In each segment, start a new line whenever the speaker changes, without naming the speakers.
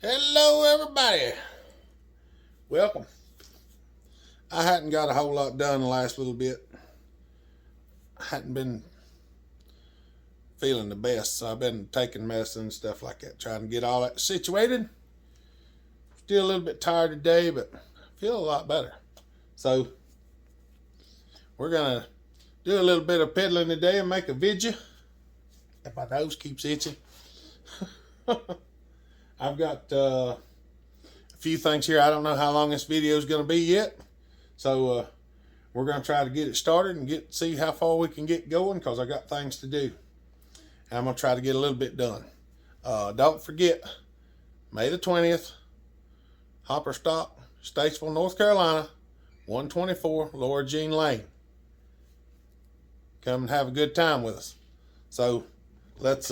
Hello, everybody. Welcome. I hadn't got a whole lot done the last little bit. I hadn't been feeling the best, so I've been taking medicine and stuff like that, trying to get all that situated. Still a little bit tired today, but I feel a lot better. So we're gonna do a little bit of peddling today and make a video. If my nose keeps itching. I've got a few things here. I don't know how long this video is going to be yet. So we're going to try to get it started and see how far we can get going, because I got things to do. And I'm going to try to get a little bit done. Don't forget, May the 20th, Hopper Stock, Statesville, North Carolina, 124 Laura Jean Lane. Come and have a good time with us. So let's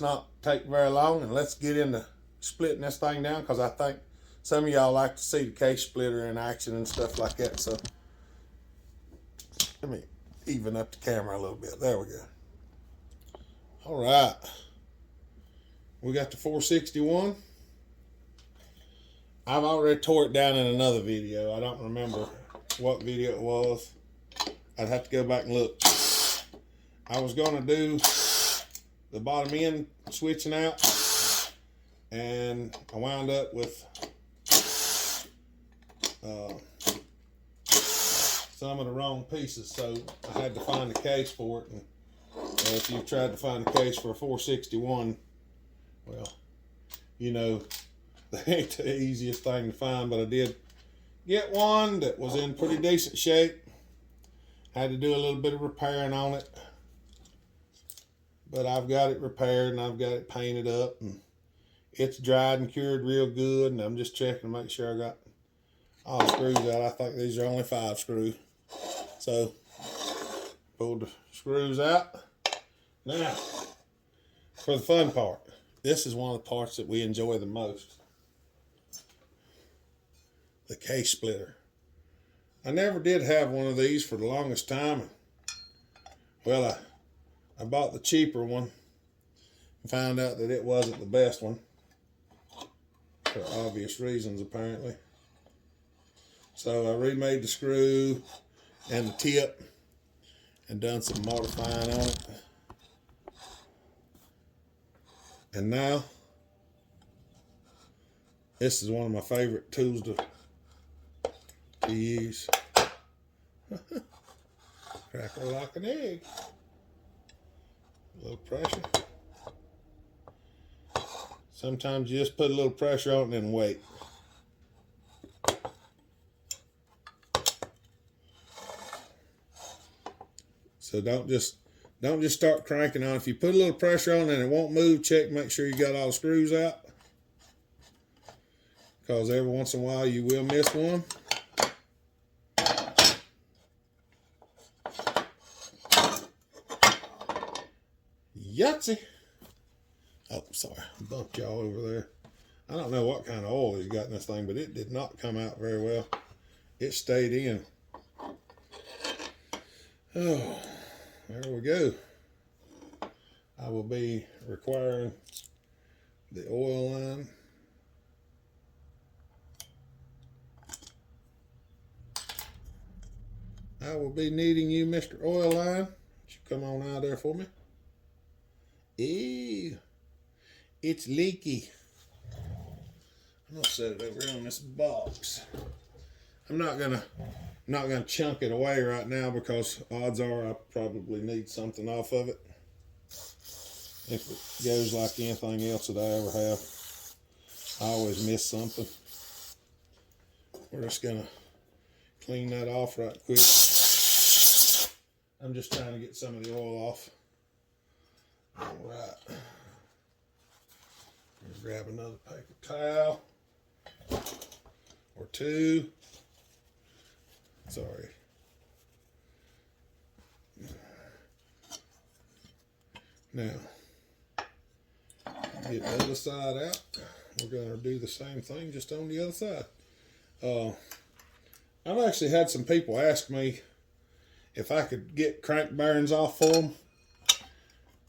not take very long, and let's get into splitting this thing down, because I think some of y'all like to see the case splitter in action and stuff like that. So let me even up the camera a little bit. There we go. All right. We got the 461. I've already tore it down in another video. I don't remember what video it was. I'd have to go back and look. I was going to do the bottom end switching out, and I wound up with some of the wrong pieces, so I had to find a case for it. And if you've tried to find a case for a 461, well, you know, that ain't the easiest thing to find, but I did get one that was in pretty decent shape. Had to do a little bit of repairing on it, but I've got it repaired and I've got it painted up, and it's dried and cured real good. And I'm just checking to make sure I got all the screws out. I think these are only 5 screws. So pulled the screws out. Now, for the fun part, this is one of the parts that we enjoy the most. The case splitter. I never did have one of these for the longest time. Well, I bought the cheaper one and found out that it wasn't the best one, for obvious reasons apparently. So I remade the screw and the tip and done some modifying on it. And now this is one of my favorite tools to use. Crack her like an egg. A little pressure. Sometimes you just put a little pressure on it and wait. So don't just start cranking on it. If you put a little pressure on it and it won't move, check, make sure you got all the screws out, because every once in a while you will miss one. Yahtzee. Oh, sorry, I bumped y'all over there. I don't know what kind of oil he's got in this thing, but it did not come out very well. It stayed in. Oh, there we go. I will be requiring the oil line. I will be needing you, Mr. Oil Line. You come on out there for me. Ew, it's leaky. I'm gonna set it over here on this box. I'm not gonna chunk it away right now, because odds are I probably need something off of it. If it goes like anything else that I ever have, I always miss something. We're just gonna clean that off right quick. I'm just trying to get some of the oil off. All right. Grab another paper towel or two. Sorry. Now, get the other side out. We're going to do the same thing, just on the other side. I've actually had some people ask me if I could get crank bearings off for them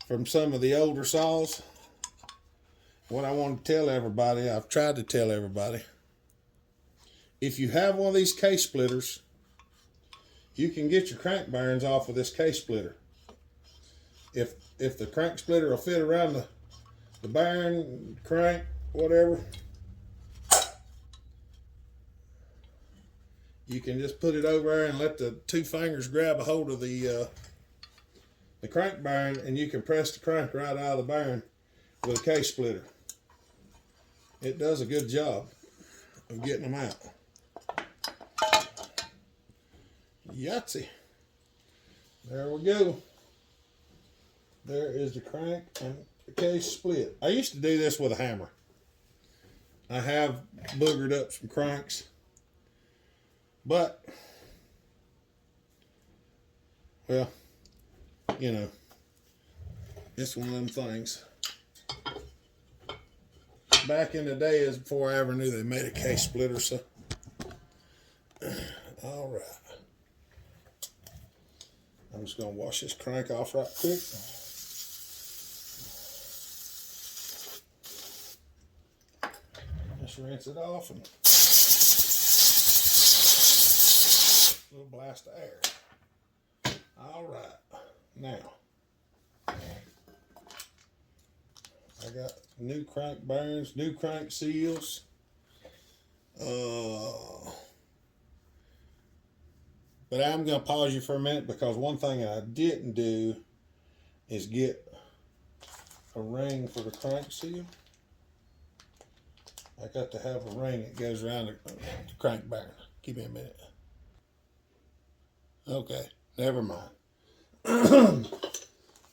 from some of the older saws. what I want to tell everybody, I've tried to tell everybody, if you have one of these case splitters, you can get your crank bearings off of this case splitter. If the crank splitter will fit around the bearing, crank, whatever, you can just put it over there and let the two fingers grab a hold of the crank bearing, and you can press the crank right out of the bearing with a case splitter. It does a good job of getting them out. Yahtzee. There we go. There is the crank and the case split. I used to do this with a hammer. I have boogered up some cranks, but, well, you know, it's one of them things. Back in the day, is before I ever knew they made a case splitter, so. All right. I'm just going to wash this crank off right quick. Just rinse it off and a little blast of air. All right. Now, I got new crank bearings, new crank seals. But I'm going to pause you for a minute, because one thing I didn't do is get a ring for the crank seal. I got to have a ring that goes around the crank bearing. Give me a minute. Okay, never mind.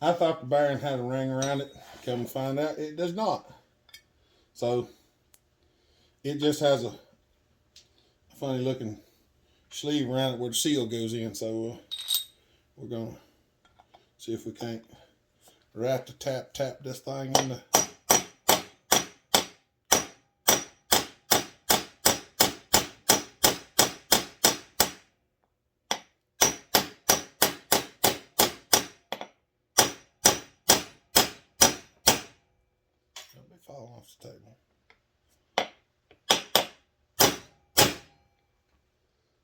I thought the bearing had a ring around it. Come to find out, it does not. So it just has a funny looking sleeve around it where the seal goes in. So we're gonna see if we can't wrap the tap this thing in the. Fall off the table.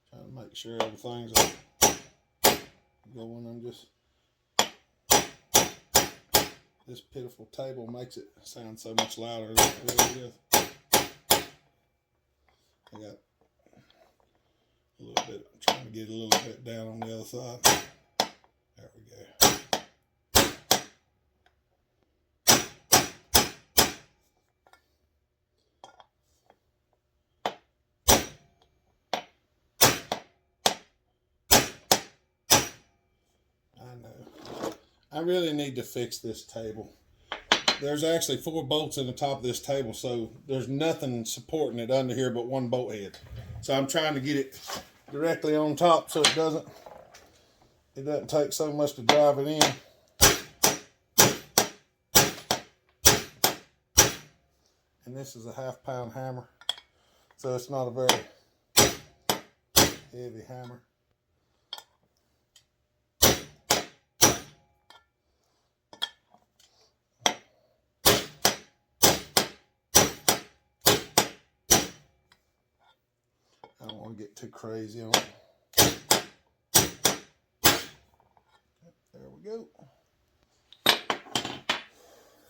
Trying to make sure everything's going. I'm just, this pitiful table makes it sound so much louder than it really is. I got a little bit, I'm trying to get a little bit down on the other side. There we go. I really need to fix this table. There's actually 4 bolts in the top of this table, so there's nothing supporting it under here but one bolt head. So I'm trying to get it directly on top so it doesn't take so much to drive it in. And this is a 1/2 pound hammer, so it's not a very heavy hammer. I don't want to get too crazy on it. There we go.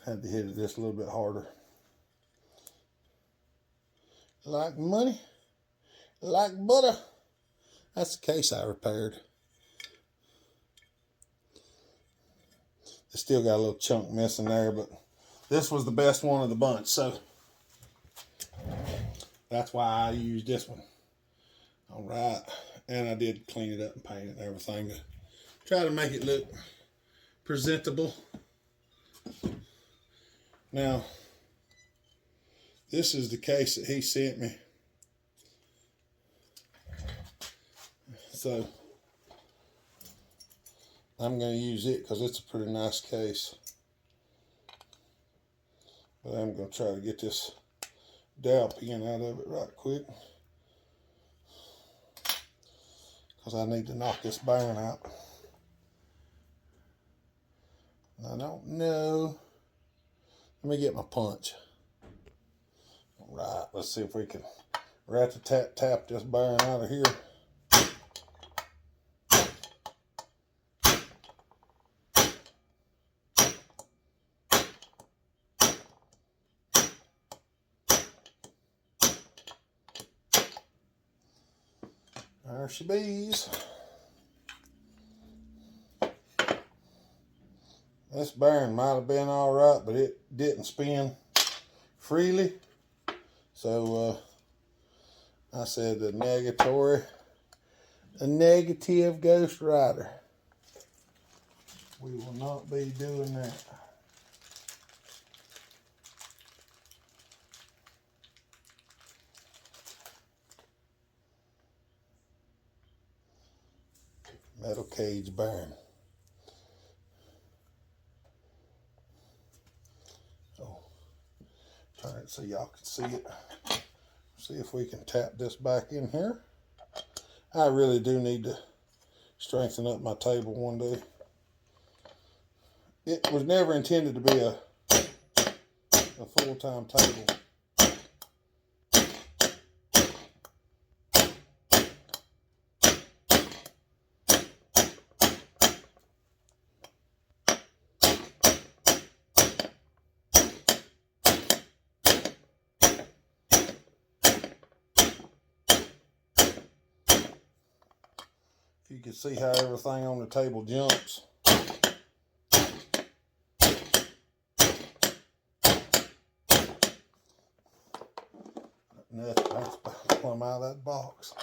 Had to hit it just a little bit harder. Like money, like butter. That's the case I repaired. It still got a little chunk missing there, but this was the best one of the bunch, so that's why I used this one. All right, and I did clean it up and paint it and everything to try to make it look presentable. Now, this is the case that he sent me. So I'm going to use it because it's a pretty nice case. But I'm going to try to get this dowel pin out of it right quick, because I need to knock this bearing out. I don't know. Let me get my punch. Right, let's see if we can rat-a-tat-tap this bearing out of here. There she bees. This bearing might have been all right, but it didn't spin freely. So I said a negative Ghost Rider. We will not be doing that. Metal cage bearing. So turn it so y'all can see it. See if we can tap this back in here. I really do need to strengthen up my table one day. It was never intended to be a full-time table. You can see how everything on the table jumps. That's plumb out of that box.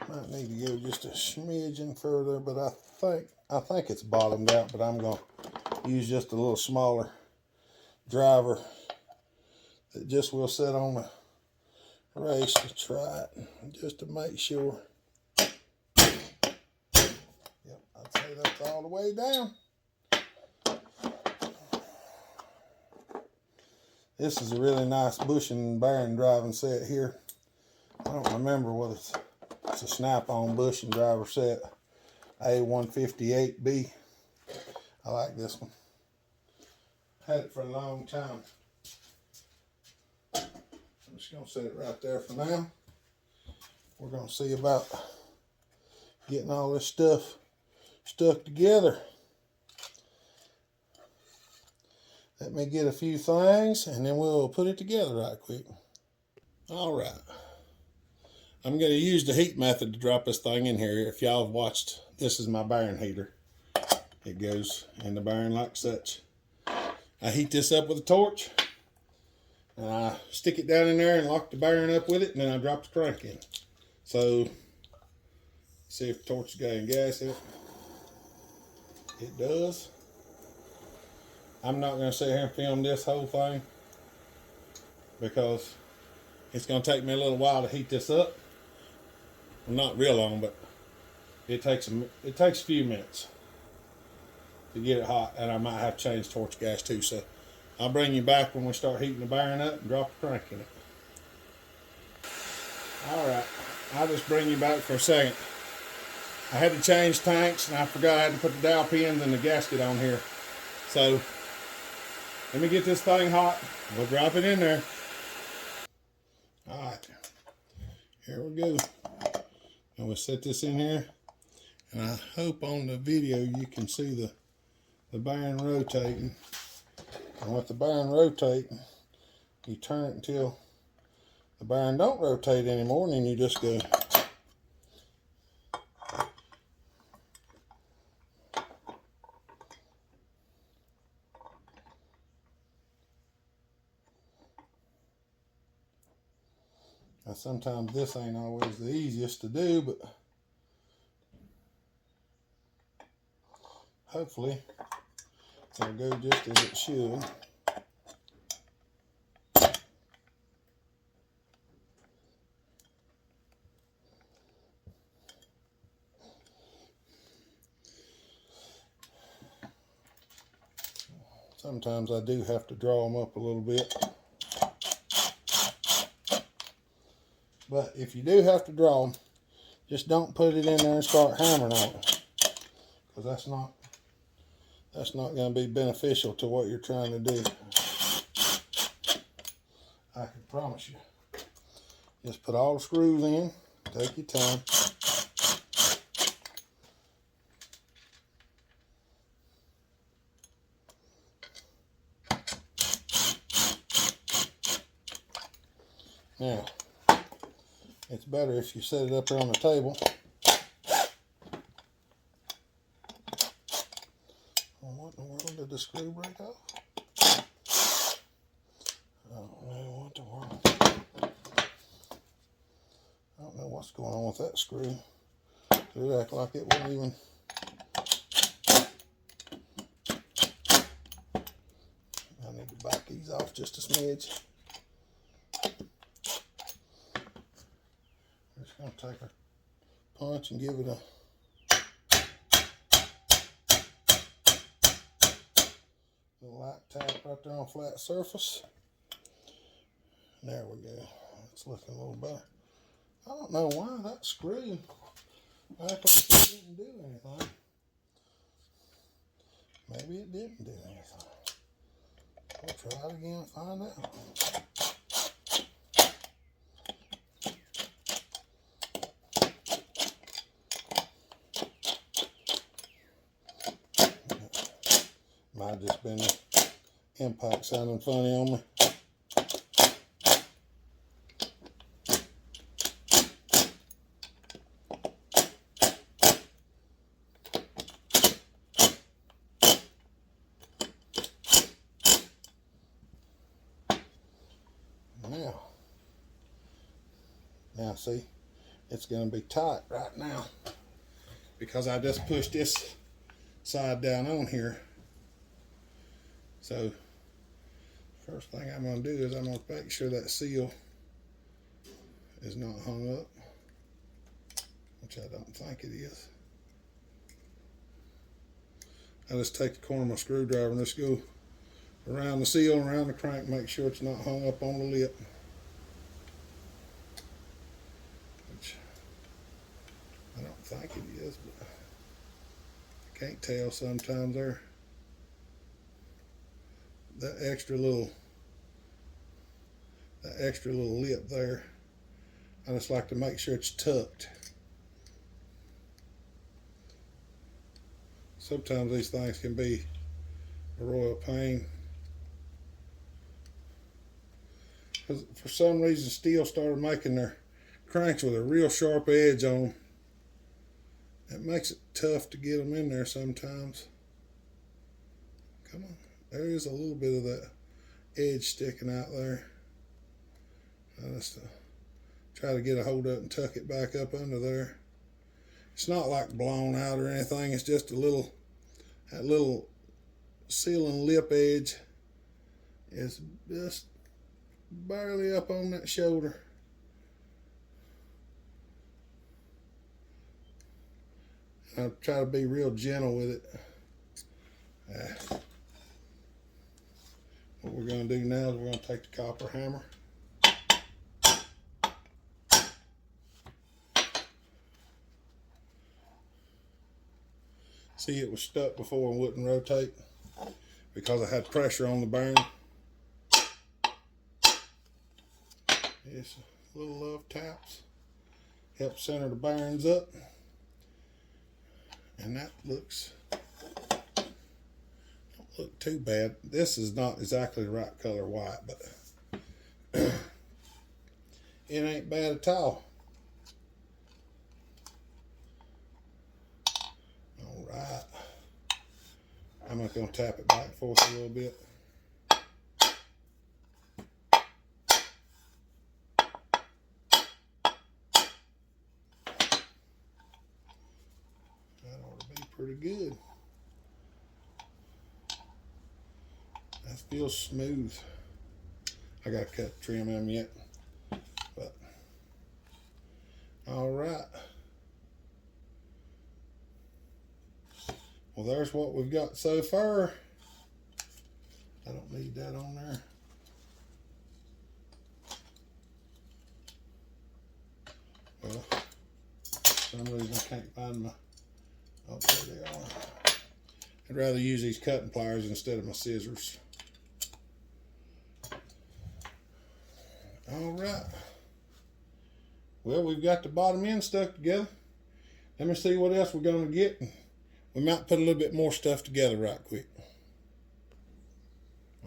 Might need to go just a smidgen further, but I think it's bottomed out, but I'm going to use just a little smaller driver that just will sit on the race to try it, just to make sure. Yep, I'd say that's all the way down. This is a really nice bushing bearing driving set here. I don't remember what it's a Snap-on bushing driver set, A158B. I like this one. Had it for a long time. I'm just going to set it right there for now. We're going to see about getting all this stuff stuck together. Let me get a few things and then we'll put it together right quick. All right. I'm going to use the heat method to drop this thing in here. If y'all have watched, this is my bearing heater. It goes in the bearing like such. I heat this up with a torch, and I stick it down in there and lock the bearing up with it, and then I drop the crank in. So, see if the torch has got any gas in it. It does. I'm not going to sit here and film this whole thing because it's going to take me a little while to heat this up. Well, not real long, but it takes a few minutes to get it hot, and I might have to change torch gas too. So I'll bring you back when we start heating the bearing up and drop the crank in it. All right, I'll just bring you back for a second. I had to change tanks, and I forgot I had to put the dowel pins and the gasket on here. So let me get this thing hot. We'll drop it in there. All right, here we go. And we'll set this in here, and I hope on the video you can see the bearing rotating. And with the bearing rotating, you turn it until the bearing don't rotate anymore, and then you just go. Now sometimes this ain't always the easiest to do, but hopefully it'll go just as it should. Sometimes I do have to draw them up a little bit. But if you do have to draw them, just don't put it in there and start hammering on it, because that's not going to be beneficial to what you're trying to do. I can promise you. Just put all the screws in. Take your time. Now, it's better if you set it up there on the table. Well, what in the world did the screw break off? I don't know what the world. I don't know what's going on with that screw. It acted like it wouldn't even. I need to back these off just a smidge. We're just going to take a punch and give it a little light tap right there on a flat surface. There we go. It's looking a little better. I don't know why that screw acted like it didn't do anything. Maybe it didn't do anything. We'll try it again and find out. Might have just been the impact sounding funny on me. Now see, it's going to be tight right now because I just pushed this side down on here. So first thing I'm going to do is I'm going to make sure that seal is not hung up, which I don't think it is. I just take the corner of my screwdriver and just go around the seal and around the crank, make sure it's not hung up on the lip. Which I don't think it is, but I can't tell sometimes there. That extra little lip there, I just like to make sure it's tucked. Sometimes these things can be a royal pain. Because for some reason Stihl started making their cranks with a real sharp edge on them. It makes it tough to get them in there sometimes. Come on. There is a little bit of that edge sticking out there. I just try to get a hold of it and tuck it back up under there. It's not like blown out or anything. It's just a little, that little sealing lip edge is just barely up on that shoulder. I try to be real gentle with it. What we're going to do now is we're going to take the copper hammer. See, it was stuck before and wouldn't rotate because I had pressure on the bearing. Just little love taps help center the bearings up, and that looks don't look too bad. This is not exactly the right color white, but it ain't bad at all. All right, I'm just gonna tap it back and forth a little bit. Pretty good. That feels smooth. I gotta cut trim them yet, but all right. Well, there's what we've got so far. I don't need that on there. For some reason I can't find my, oh, there they are. I'd rather use these cutting pliers instead of my scissors. All right. Well, we've got the bottom end stuck together. Let me see what else we're going to get. We might put a little bit more stuff together right quick.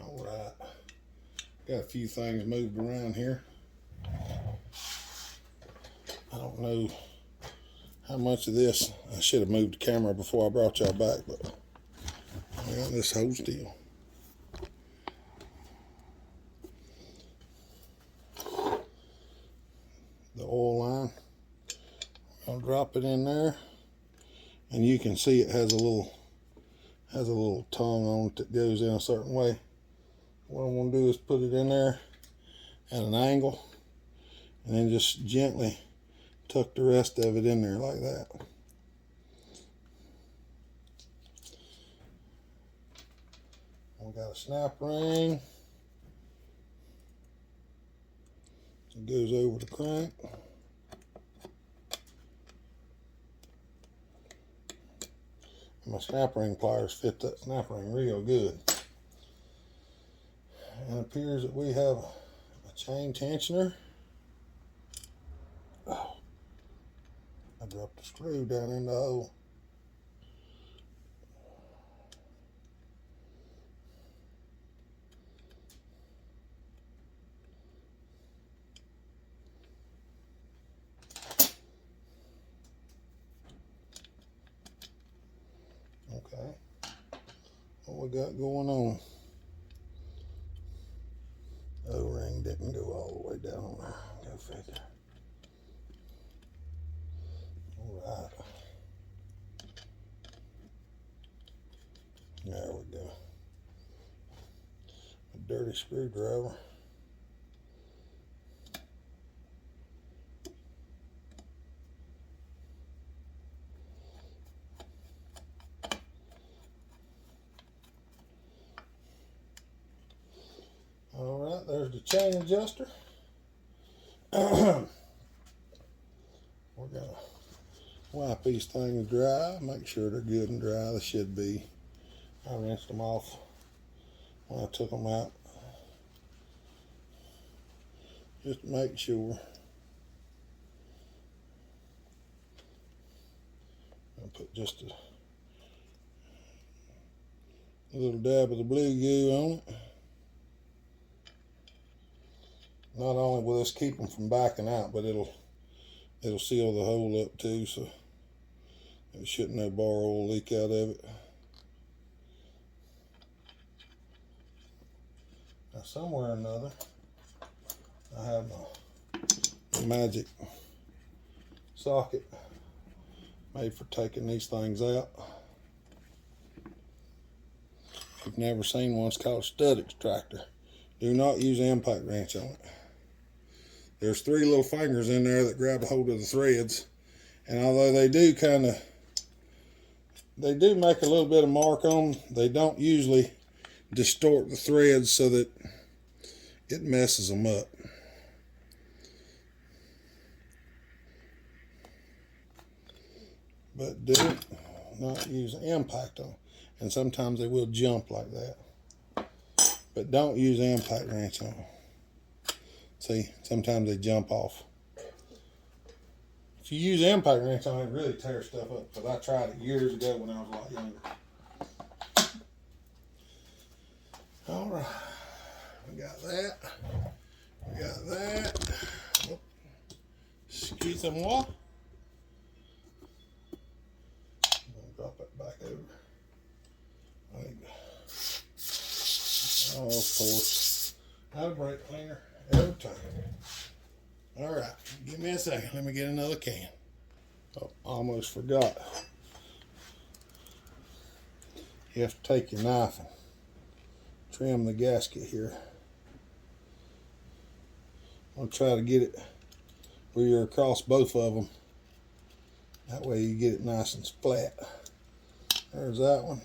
All right. Got a few things moved around here. I don't know how much of this. I should have moved the camera before I brought y'all back, but I got this whole deal. The oil line. I'll drop it in there, and you can see it has a little tongue on it that goes in a certain way. What I'm going to do is put it in there at an angle, and then just gently tuck the rest of it in there like that. We got a snap ring. It goes over the crank. My snap ring pliers fit that snap ring real good. And it appears that we have a chain tensioner. Oh, I dropped the screw down in the hole. Okay, what we got going on? O-ring didn't go all the way down there. Go figure. All right. There we go. A dirty screwdriver. All right, there's the chain adjuster. We're gonna wipe these things dry, make sure they're good and dry. They should be. I rinsed them off when I took them out, just to make sure. I'll put just a little dab of the blue goo on it. Not only will this keep them from backing out, but it'll seal the hole up too, so there shouldn't no bar oil leak out of it. Now somewhere or another, I have my magic socket made for taking these things out. If you've never seen one, it's called a stud extractor. Do not use an impact wrench on it. There's 3 little fingers in there that grab a hold of the threads, and although they do make a little bit of mark on them, they don't usually distort the threads so that it messes them up. But do not use an impact on them. And sometimes they will jump like that. But don't use an impact wrench on them. See, sometimes they jump off. If you use an impact wrench on it, it really tears stuff up. Because I tried it years ago when I was a lot younger. All right, we got that. We got that. Oh. Excuse me, what? I'm gonna drop it back over. Oh, of course. Out of brake cleaner every time. All right, give me a second. Let me get another can. Oh, almost forgot. You have to take your knife and trim the gasket here. I'm try to get it where you're across both of them. That way you get it nice and flat. There's that one.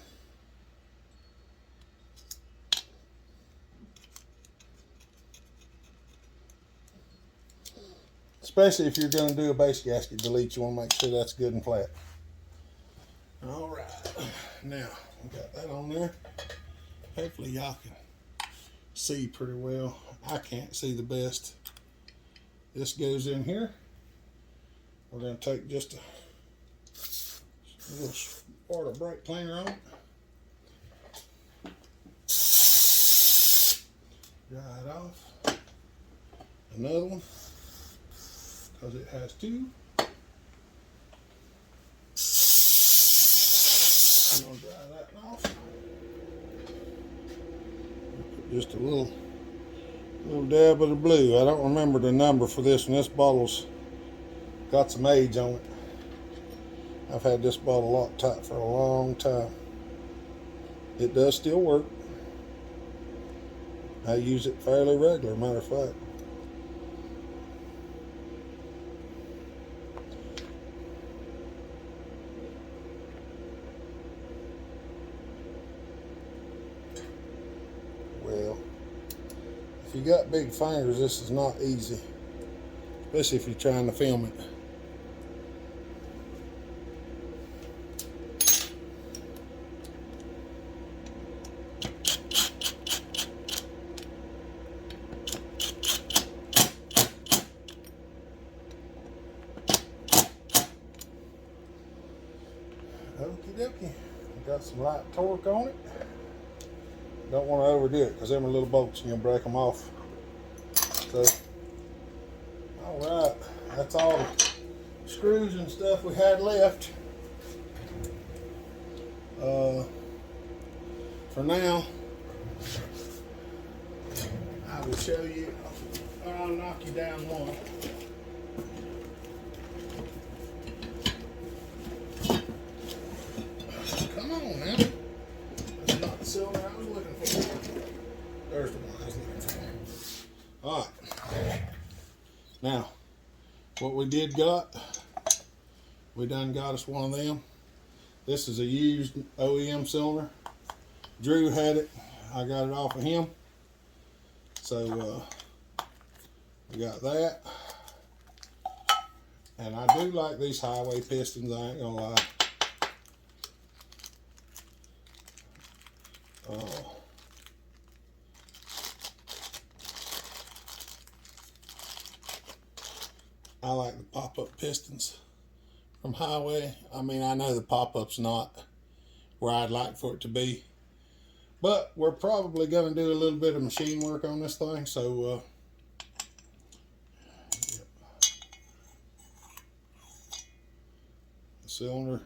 Especially if you're going to do a base gasket delete, you want to make sure that's good and flat. All right, now we got that on there. Hopefully y'all can see pretty well. I can't see the best. This goes in here. We're going to take just a little part of brake cleaner on it. Dry it off. Another one, because it has two. I'm going to dry that off. Put just a little dab of the blue. I don't remember the number for this one. This bottle's got some age on it. I've had this bottle Loctite for a long time. It does still work. I use it fairly regular, matter of fact. Well, if you got big fingers, this is not easy, especially if you're trying to film it. Okie dokie. Got some light torque on it. Don't want to overdo it because them are little bolts and you'll break them off. So, alright, that's all the screws and stuff we had left. For now, I will show you. I'll knock you down one. Come on now. That's not the cylinder I was looking for. There's the one I was looking for. Alright. Now, what we done got us one of them. This is a used OEM cylinder. Drew had it. I got it off of him. So, we got that. And I do like these highway pistons, I ain't gonna lie. I like the pop-up pistons from Highway. I mean, I know the pop-up's not where I'd like for it to be, but we're probably going to do a little bit of machine work on this thing, so the cylinder,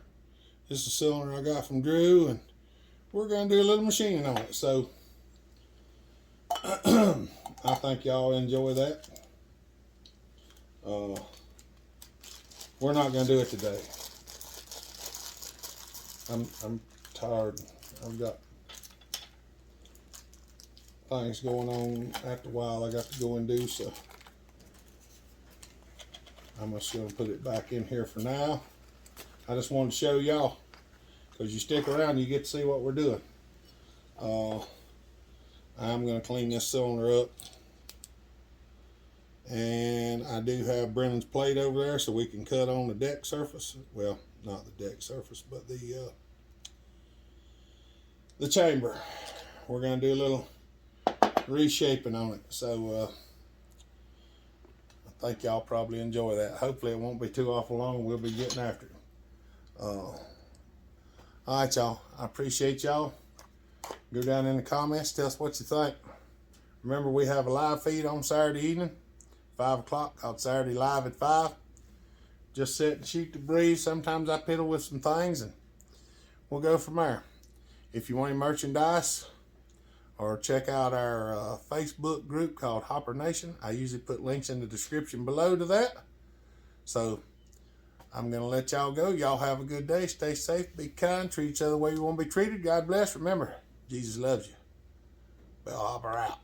this is a cylinder I got from Drew, and we're going to do a little machining on it, so I think y'all enjoy that. We're not going to do it today. I'm tired. I've got things going on after a while I got to go and do, so I'm just going to put it back in here for now. I just wanted to show y'all, because you stick around, you get to see what we're doing. I'm going to clean this cylinder up. And I do have Brennan's plate over there so we can cut on the deck surface. Well, not the deck surface, but the chamber. We're going to do a little reshaping on it. So I think y'all probably enjoy that. Hopefully it won't be too awful long. We'll be getting after it. All right, y'all. I appreciate y'all. Go down in the comments. Tell us what you think. Remember, we have a live feed on Saturday evening. 5 o'clock, called Saturday Live at 5. Just sit and shoot the breeze. Sometimes I piddle with some things and we'll go from there. If you want any merchandise, or check out our Facebook group called Hopper Nation. I usually put links in the description below to that. So I'm going to let y'all go. Y'all have a good day. Stay safe. Be kind. Treat each other the way you want to be treated. God bless. Remember, Jesus loves you. Bell Hopper out.